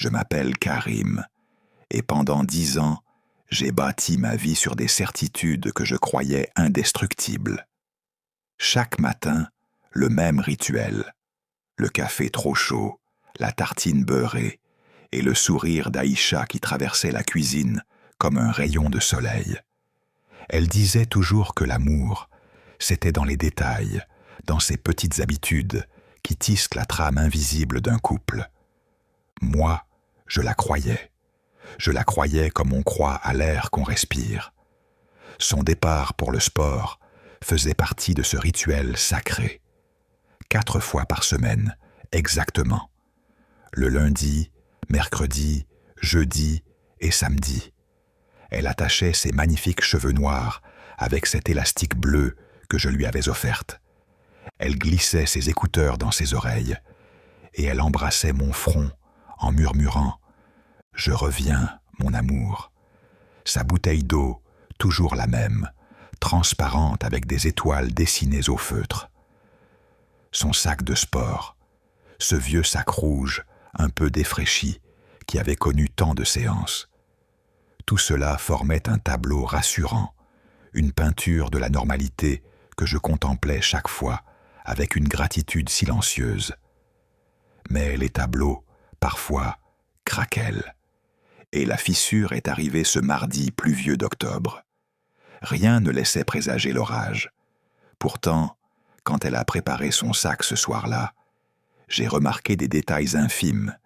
Je m'appelle Karim, et pendant 10 ans, j'ai bâti ma vie sur des certitudes que je croyais indestructibles. Chaque matin, le même rituel. Le café trop chaud, la tartine beurrée, et le sourire d'Aïcha qui traversait la cuisine comme un rayon de soleil. Elle disait toujours que l'amour, c'était dans les détails, dans ces petites habitudes qui tissent la trame invisible d'un couple. Moi, je la croyais. Je la croyais comme on croit à l'air qu'on respire. Son départ pour le sport faisait partie de ce rituel sacré. 4 fois par semaine, exactement. Le lundi, mercredi, jeudi et samedi. Elle attachait ses magnifiques cheveux noirs avec cet élastique bleu que je lui avais offerte. Elle glissait ses écouteurs dans ses oreilles et elle embrassait mon front en murmurant « Je reviens, mon amour ». Sa bouteille d'eau, toujours la même, transparente avec des étoiles dessinées au feutre. Son sac de sport, ce vieux sac rouge, un peu défraîchi, qui avait connu tant de séances. Tout cela formait un tableau rassurant, une peinture de la normalité que je contemplais chaque fois avec une gratitude silencieuse. Mais les tableaux, parfois, craquellent. Et la fissure est arrivée ce mardi pluvieux d'octobre. Rien ne laissait présager l'orage. Pourtant, quand elle a préparé son sac ce soir-là, j'ai remarqué des détails infimes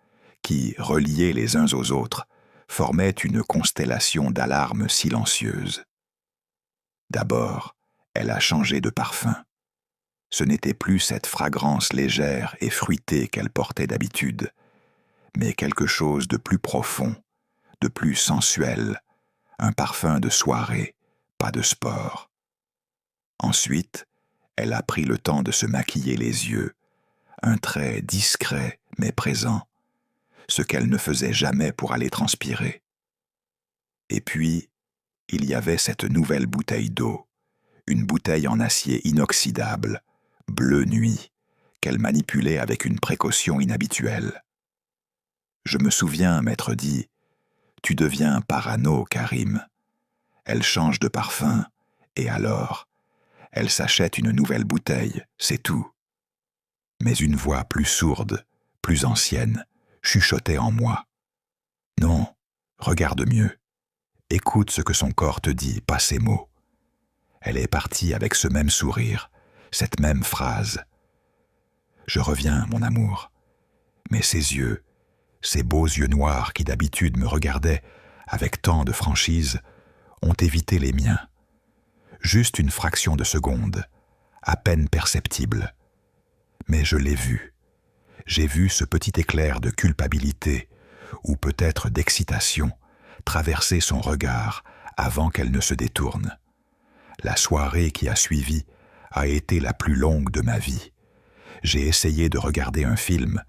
qui, reliés les uns aux autres, formaient une constellation d'alarmes silencieuses. D'abord, elle a changé de parfum. Ce n'était plus cette fragrance légère et fruitée qu'elle portait d'habitude, mais quelque chose de plus profond, de plus sensuel, un parfum de soirée, pas de sport. Ensuite, elle a pris le temps de se maquiller les yeux, un trait discret mais présent, ce qu'elle ne faisait jamais pour aller transpirer. Et puis, il y avait cette nouvelle bouteille d'eau, une bouteille en acier inoxydable, bleu nuit, qu'elle manipulait avec une précaution inhabituelle. Je me souviens m'être dit « Tu deviens parano, Karim ». Elle change de parfum, et alors, elle s'achète une nouvelle bouteille, c'est tout. Mais une voix plus sourde, plus ancienne, chuchotait en moi. Non, regarde mieux. Écoute ce que son corps te dit, pas ses mots. Elle est partie avec ce même sourire, cette même phrase. Je reviens, mon amour. Mais ses yeux, ces beaux yeux noirs qui d'habitude me regardaient avec tant de franchise, ont évité les miens. Juste une fraction de seconde, à peine perceptible. Mais je l'ai vu. J'ai vu ce petit éclair de culpabilité, ou peut-être d'excitation, traverser son regard avant qu'elle ne se détourne. La soirée qui a suivi a été la plus longue de ma vie. J'ai essayé de regarder un film,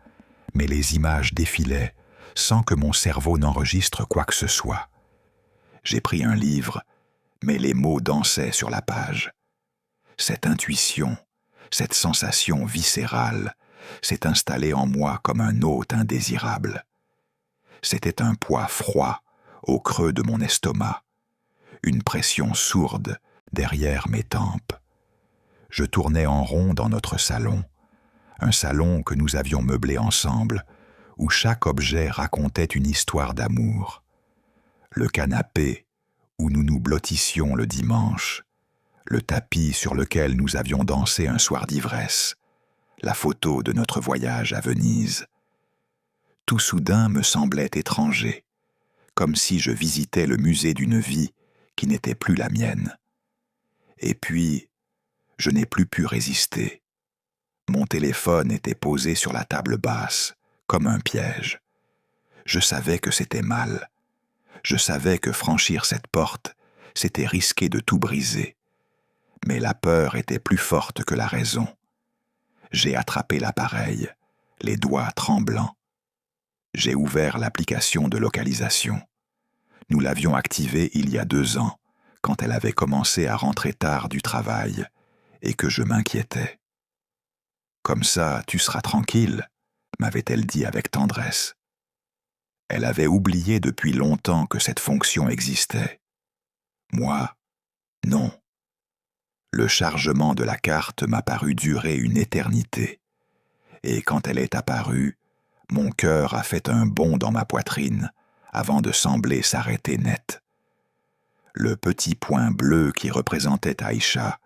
mais les images défilaient sans que mon cerveau n'enregistre quoi que ce soit. J'ai pris un livre, mais les mots dansaient sur la page. Cette intuition, cette sensation viscérale, s'est installée en moi comme un hôte indésirable. C'était un poids froid au creux de mon estomac, une pression sourde derrière mes tempes. Je tournais en rond dans notre salon, un salon que nous avions meublé ensemble, où chaque objet racontait une histoire d'amour. Le canapé, où nous nous blottissions le dimanche, le tapis sur lequel nous avions dansé un soir d'ivresse, la photo de notre voyage à Venise. Tout soudain me semblait étranger, comme si je visitais le musée d'une vie qui n'était plus la mienne. Et puis, je n'ai plus pu résister. Mon téléphone était posé sur la table basse, comme un piège. Je savais que c'était mal. Je savais que franchir cette porte, c'était risquer de tout briser. Mais la peur était plus forte que la raison. J'ai attrapé l'appareil, les doigts tremblants. J'ai ouvert l'application de localisation. Nous l'avions activée il y a 2 ans, quand elle avait commencé à rentrer tard du travail, et que je m'inquiétais. « Comme ça, tu seras tranquille », m'avait-elle dit avec tendresse. Elle avait oublié depuis longtemps que cette fonction existait. Moi, non. Le chargement de la carte m'a paru durer une éternité. Et quand elle est apparue, mon cœur a fait un bond dans ma poitrine avant de sembler s'arrêter net. Le petit point bleu qui représentait Aïcha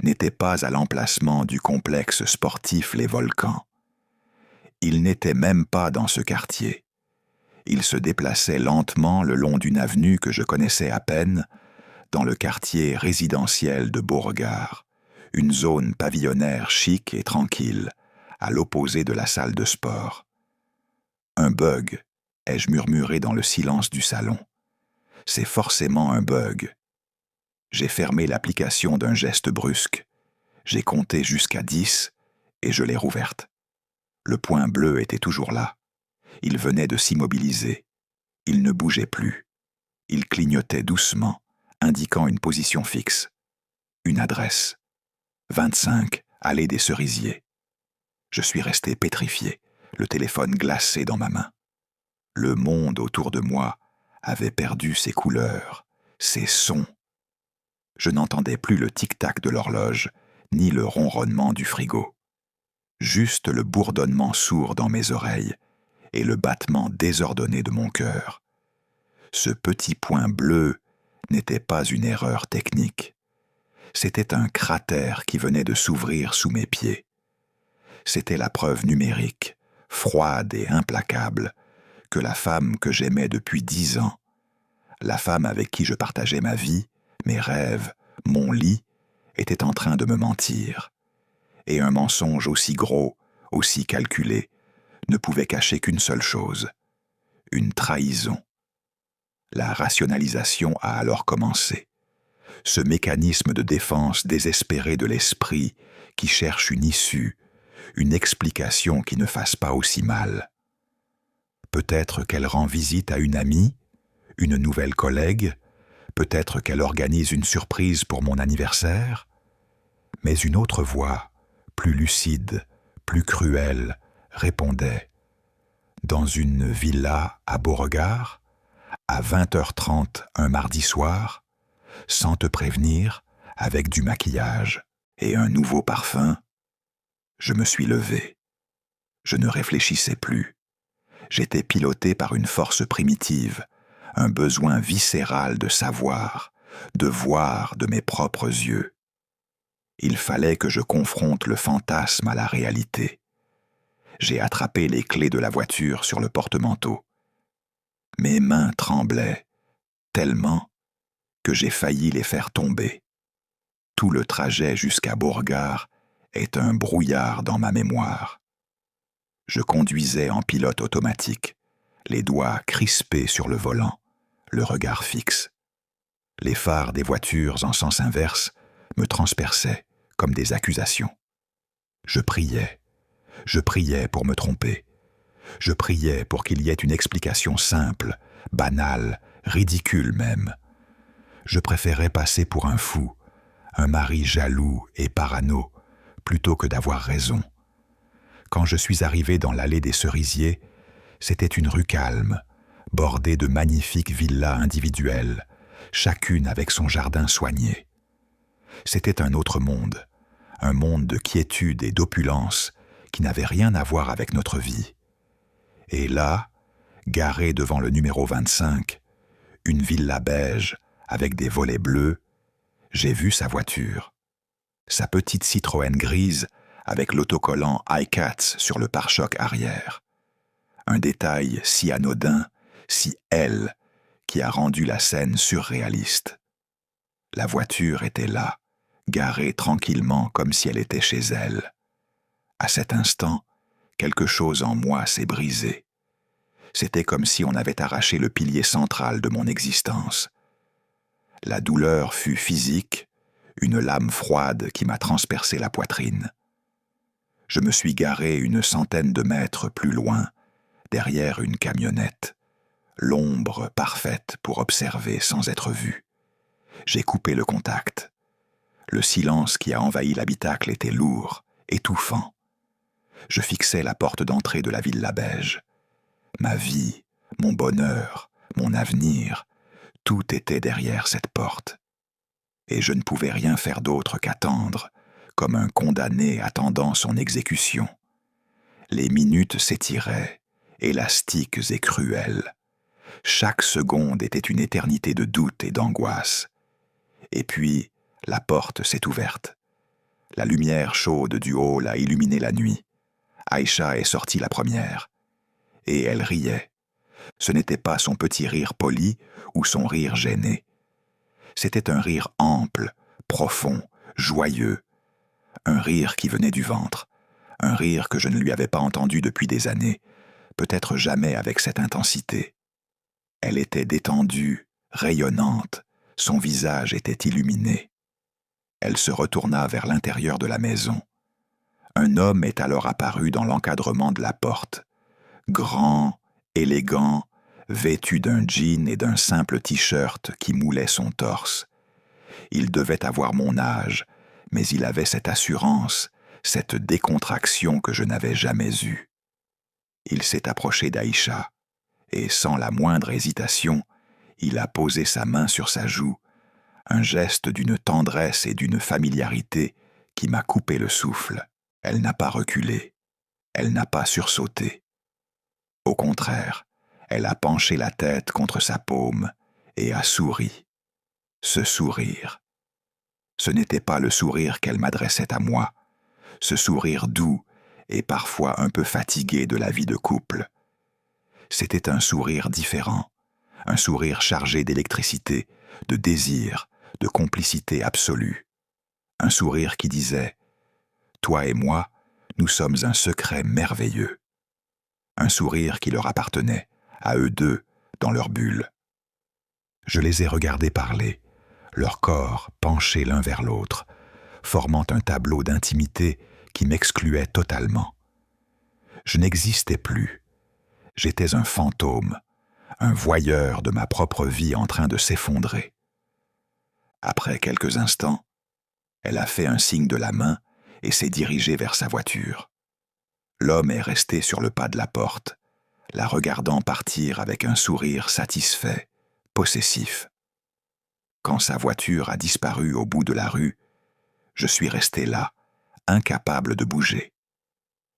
n'était pas à l'emplacement du complexe sportif Les Volcans. Il n'était même pas dans ce quartier. Il se déplaçait lentement le long d'une avenue que je connaissais à peine, dans le quartier résidentiel de Beauregard, une zone pavillonnaire chic et tranquille, à l'opposé de la salle de sport. Un bug, ai-je murmuré dans le silence du salon. C'est forcément un bug. J'ai fermé l'application d'un geste brusque. J'ai compté jusqu'à 10 et je l'ai rouverte. Le point bleu était toujours là. Il venait de s'immobiliser. Il ne bougeait plus. Il clignotait doucement, indiquant une position fixe. Une adresse. 25, allée des Cerisiers. Je suis resté pétrifié, le téléphone glacé dans ma main. Le monde autour de moi avait perdu ses couleurs, ses sons. Je n'entendais plus le tic-tac de l'horloge, ni le ronronnement du frigo. Juste le bourdonnement sourd dans mes oreilles et le battement désordonné de mon cœur. Ce petit point bleu n'était pas une erreur technique. C'était un cratère qui venait de s'ouvrir sous mes pieds. C'était la preuve numérique, froide et implacable, que la femme que j'aimais depuis 10 ans, la femme avec qui je partageais ma vie, mes rêves, mon lit, était en train de me mentir. Et un mensonge aussi gros, aussi calculé, ne pouvait cacher qu'une seule chose, une trahison. La rationalisation a alors commencé. Ce mécanisme de défense désespéré de l'esprit qui cherche une issue, une explication qui ne fasse pas aussi mal. Peut-être qu'elle rend visite à une amie, une nouvelle collègue, peut-être qu'elle organise une surprise pour mon anniversaire, mais une autre voix, plus lucide, plus cruelle, répondait. Dans une villa à Beauregard, à 20h30 un mardi soir, sans te prévenir, avec du maquillage et un nouveau parfum, je me suis levé. Je ne réfléchissais plus. J'étais piloté par une force primitive, un besoin viscéral de savoir, de voir de mes propres yeux. Il fallait que je confronte le fantasme à la réalité. J'ai attrapé les clés de la voiture sur le porte-manteau. Mes mains tremblaient tellement que j'ai failli les faire tomber. Tout le trajet jusqu'à Beauregard est un brouillard dans ma mémoire. Je conduisais en pilote automatique, les doigts crispés sur le volant, le regard fixe. Les phares des voitures en sens inverse me transperçaient comme des accusations. Je priais pour me tromper. Je priais pour qu'il y ait une explication simple, banale, ridicule même. Je préférais passer pour un fou, un mari jaloux et parano, plutôt que d'avoir raison. Quand je suis arrivé dans l'allée des Cerisiers, c'était une rue calme, bordée de magnifiques villas individuelles, chacune avec son jardin soigné. C'était un autre monde, un monde de quiétude et d'opulence qui n'avait rien à voir avec notre vie. Et là, garée devant le numéro 25, une villa beige avec des volets bleus, j'ai vu sa voiture. Sa petite Citroën grise avec l'autocollant iCats sur le pare-choc arrière. Un détail si anodin, si elle, qui a rendu la scène surréaliste. La voiture était là, garée tranquillement comme si elle était chez elle. À cet instant, quelque chose en moi s'est brisé. C'était comme si on avait arraché le pilier central de mon existence. La douleur fut physique, une lame froide qui m'a transpercé la poitrine. Je me suis garé une centaine de mètres plus loin, derrière une camionnette, l'ombre parfaite pour observer sans être vu. J'ai coupé le contact. Le silence qui a envahi l'habitacle était lourd, étouffant. Je fixais la porte d'entrée de la villa beige. Ma vie, mon bonheur, mon avenir, tout était derrière cette porte. Et je ne pouvais rien faire d'autre qu'attendre, comme un condamné attendant son exécution. Les minutes s'étiraient, élastiques et cruelles. Chaque seconde était une éternité de doute et d'angoisse. Et puis, la porte s'est ouverte. La lumière chaude du hall a illuminé la nuit. Aïcha est sortie la première. Et elle riait. Ce n'était pas son petit rire poli ou son rire gêné. C'était un rire ample, profond, joyeux. Un rire qui venait du ventre. Un rire que je ne lui avais pas entendu depuis des années, peut-être jamais avec cette intensité. Elle était détendue, rayonnante, son visage était illuminé. Elle se retourna vers l'intérieur de la maison. Un homme est alors apparu dans l'encadrement de la porte. Grand, élégant, vêtu d'un jean et d'un simple t-shirt qui moulait son torse. Il devait avoir mon âge, mais il avait cette assurance, cette décontraction que je n'avais jamais eue. Il s'est approché d'Aïcha, et sans la moindre hésitation, il a posé sa main sur sa joue, un geste d'une tendresse et d'une familiarité qui m'a coupé le souffle. Elle n'a pas reculé, elle n'a pas sursauté. Au contraire, elle a penché la tête contre sa paume et a souri. Ce sourire. Ce n'était pas le sourire qu'elle m'adressait à moi, ce sourire doux et parfois un peu fatigué de la vie de couple. C'était un sourire différent, un sourire chargé d'électricité, de désir, de complicité absolue. Un sourire qui disait « Toi et moi, nous sommes un secret merveilleux ». Un sourire qui leur appartenait, à eux deux, dans leur bulle. Je les ai regardés parler, leurs corps penchés l'un vers l'autre, formant un tableau d'intimité qui m'excluait totalement. Je n'existais plus. J'étais un fantôme, un voyeur de ma propre vie en train de s'effondrer. Après quelques instants, elle a fait un signe de la main et s'est dirigée vers sa voiture. L'homme est resté sur le pas de la porte, la regardant partir avec un sourire satisfait, possessif. Quand sa voiture a disparu au bout de la rue, je suis resté là, incapable de bouger.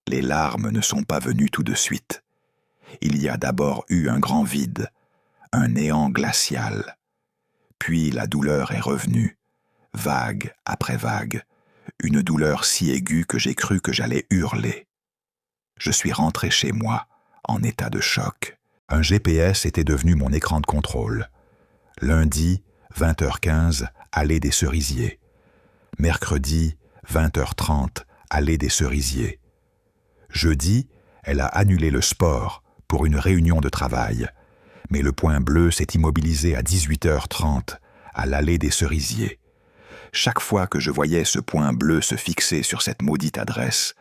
Les larmes ne sont pas venues tout de suite. Il y a d'abord eu un grand vide, un néant glacial. Puis la douleur est revenue, vague après vague, une douleur si aiguë que j'ai cru que j'allais hurler. Je suis rentré chez moi, en état de choc. Un GPS était devenu mon écran de contrôle. Lundi, 20h15, allée des Cerisiers. Mercredi, 20h30, allée des Cerisiers. Jeudi, elle a annulé le sport pour une réunion de travail, mais le point bleu s'est immobilisé à 18h30, à l'allée des Cerisiers. Chaque fois que je voyais ce point bleu se fixer sur cette maudite adresse,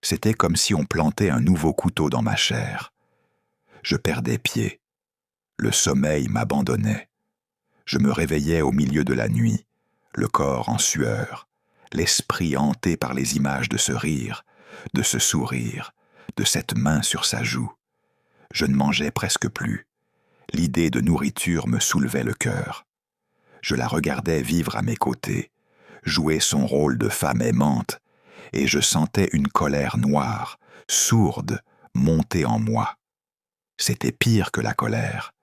c'était comme si on plantait un nouveau couteau dans ma chair. Je perdais pied. Le sommeil m'abandonnait. Je me réveillais au milieu de la nuit, le corps en sueur, l'esprit hanté par les images de ce rire, de ce sourire, de cette main sur sa joue. Je ne mangeais presque plus. L'idée de nourriture me soulevait le cœur. Je la regardais vivre à mes côtés, jouer son rôle de femme aimante, et je sentais une colère noire, sourde, monter en moi. C'était pire que la colère.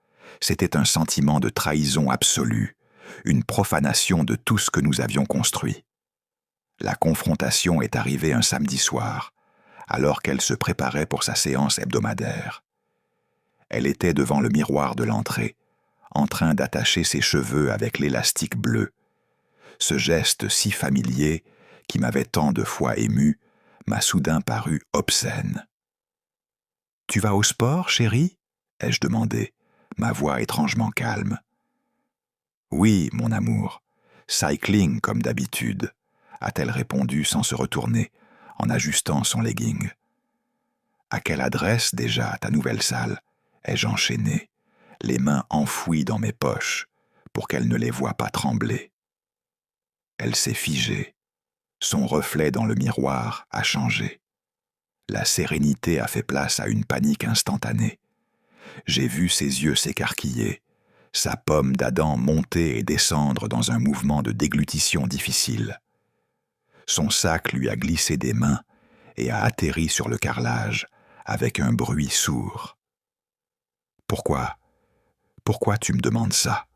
C'était un sentiment de trahison absolue, une profanation de tout ce que nous avions construit. La confrontation est arrivée un samedi soir, alors qu'elle se préparait pour sa séance hebdomadaire. Elle était devant le miroir de l'entrée, en train d'attacher ses cheveux avec l'élastique bleu. Ce geste si familier, qui m'avait tant de fois ému, m'a soudain paru obscène. « Tu vas au sport, chérie ?» ai-je demandé, ma voix étrangement calme. « Oui, mon amour, cycling comme d'habitude », a-t-elle répondu sans se retourner, en ajustant son legging. « À quelle adresse déjà ta nouvelle salle ?» ai-je enchaîné, les mains enfouies dans mes poches, pour qu'elle ne les voie pas trembler. Elle s'est figée. Son reflet dans le miroir a changé. La sérénité a fait place à une panique instantanée. J'ai vu ses yeux s'écarquiller, sa pomme d'Adam monter et descendre dans un mouvement de déglutition difficile. Son sac lui a glissé des mains et a atterri sur le carrelage avec un bruit sourd. « Pourquoi tu me demandes ça ?»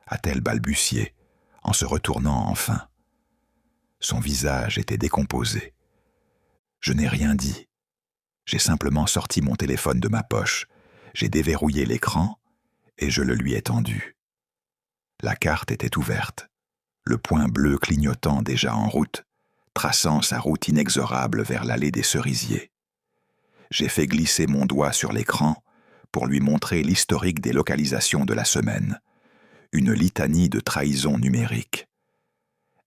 a-t-elle balbutié, en se retournant enfin. Son visage était décomposé. Je n'ai rien dit. J'ai simplement sorti mon téléphone de ma poche, j'ai déverrouillé l'écran et je le lui ai tendu. La carte était ouverte, le point bleu clignotant déjà en route, traçant sa route inexorable vers l'allée des cerisiers. J'ai fait glisser mon doigt sur l'écran pour lui montrer l'historique des localisations de la semaine, une litanie de trahisons numériques.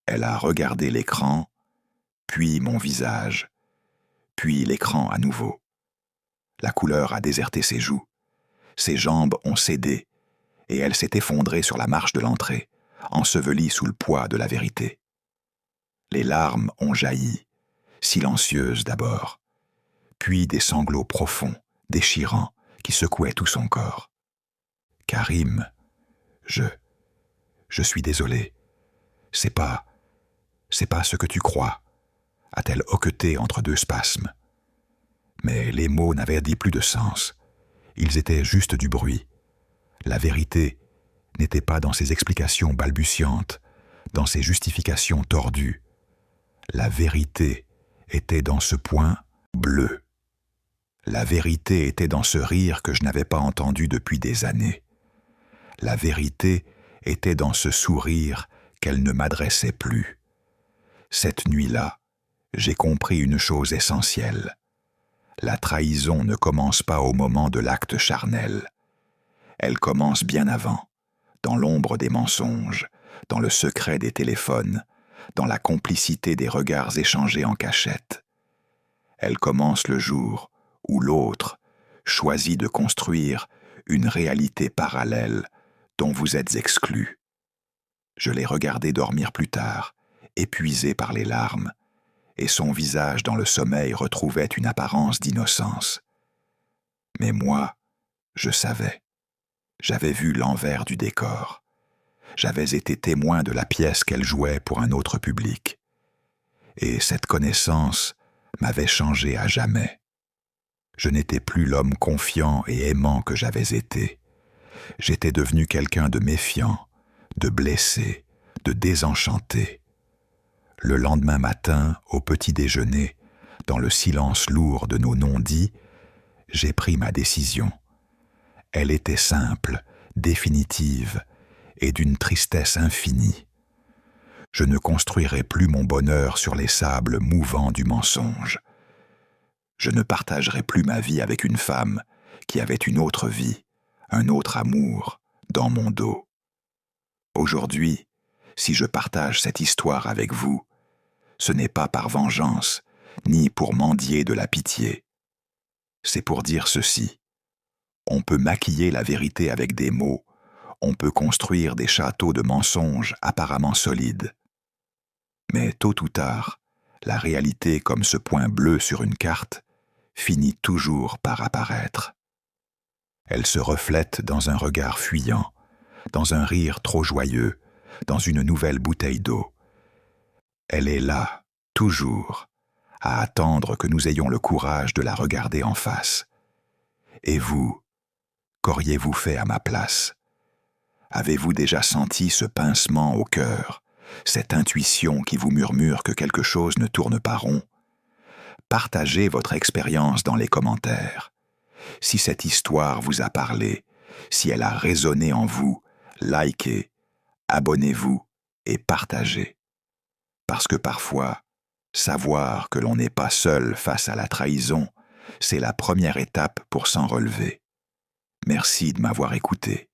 Elle a regardé l'écran, puis mon visage, puis l'écran à nouveau. La couleur a déserté ses joues, ses jambes ont cédé, et elle s'est effondrée sur la marche de l'entrée, ensevelie sous le poids de la vérité. Les larmes ont jailli, silencieuses d'abord, puis des sanglots profonds, déchirants, qui secouaient tout son corps. « Karim, je suis désolé. C'est pas ce que tu crois, » a-t-elle hoqueté entre deux spasmes. Mais les mots n'avaient dit plus de sens. Ils étaient juste du bruit. La vérité n'était pas dans ses explications balbutiantes, dans ses justifications tordues. La vérité était dans ce point bleu. La vérité était dans ce rire que je n'avais pas entendu depuis des années. La vérité était dans ce sourire qu'elle ne m'adressait plus. Cette nuit-là, j'ai compris une chose essentielle. La trahison ne commence pas au moment de l'acte charnel. Elle commence bien avant, dans l'ombre des mensonges, dans le secret des téléphones, dans la complicité des regards échangés en cachette. Elle commence le jour où l'autre choisit de construire une réalité parallèle dont vous êtes exclus. Je l'ai regardé dormir plus tard, épuisé par les larmes, et son visage dans le sommeil retrouvait une apparence d'innocence. Mais moi, je savais. J'avais vu l'envers du décor. J'avais été témoin de la pièce qu'elle jouait pour un autre public. Et cette connaissance m'avait changé à jamais. Je n'étais plus l'homme confiant et aimant que j'avais été. J'étais devenu quelqu'un de méfiant, de blessé, de désenchanté. Le lendemain matin, au petit déjeuner, dans le silence lourd de nos non-dits, j'ai pris ma décision. Elle était simple, définitive et d'une tristesse infinie. Je ne construirai plus mon bonheur sur les sables mouvants du mensonge. Je ne partagerai plus ma vie avec une femme qui avait une autre vie, un autre amour, dans mon dos. Aujourd'hui, si je partage cette histoire avec vous, ce n'est pas par vengeance, ni pour mendier de la pitié. C'est pour dire ceci. On peut maquiller la vérité avec des mots, on peut construire des châteaux de mensonges apparemment solides. Mais tôt ou tard, la réalité comme ce point bleu sur une carte finit toujours par apparaître. Elle se reflète dans un regard fuyant, dans un rire trop joyeux, dans une nouvelle bouteille d'eau. Elle est là, toujours, à attendre que nous ayons le courage de la regarder en face. Et vous, qu'auriez-vous fait à ma place? Avez-vous déjà senti ce pincement au cœur, cette intuition qui vous murmure que quelque chose ne tourne pas rond? Partagez votre expérience dans les commentaires. Si cette histoire vous a parlé, si elle a résonné en vous, likez, abonnez-vous et partagez. Parce que parfois, savoir que l'on n'est pas seul face à la trahison, c'est la première étape pour s'en relever. Merci de m'avoir écouté.